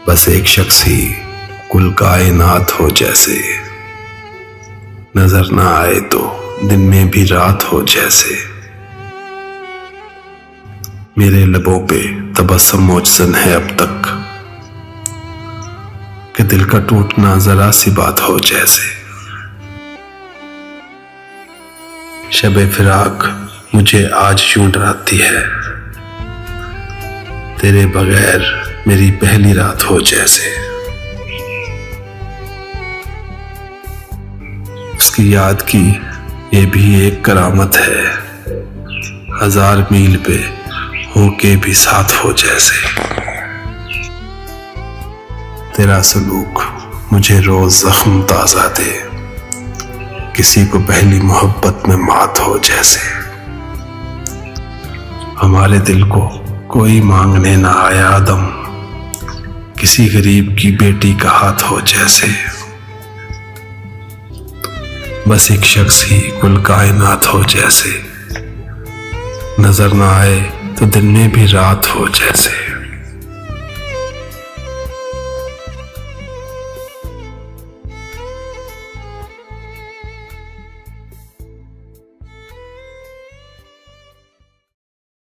बस एक शख्स ही कुल कायनात हो जैसे, नजर ना आए तो दिन में भी रात हो जैसे। मेरे लबों पे तबस्सुम मोजज़न है अब तक कि दिल का टूटना जरा सी बात हो जैसे। शबे फिराक मुझे आज यूं डराती है, तेरे बगैर मेरी पहली रात हो जैसे। उसकी याद की ये भी एक करामत है, 1000 मील पे होके भी साथ हो जैसे। तेरा सलूक मुझे रोज जख्म ताजा दे, किसी को पहली मोहब्बत में मात हो जैसे। हमारे दिल को कोई मांगने ना आया आदम, किसी गरीब की बेटी का हाथ हो जैसे। बस एक शख्स ही कुल कायनात हो जैसे, नजर ना आए तो दिन में भी रात हो जैसे।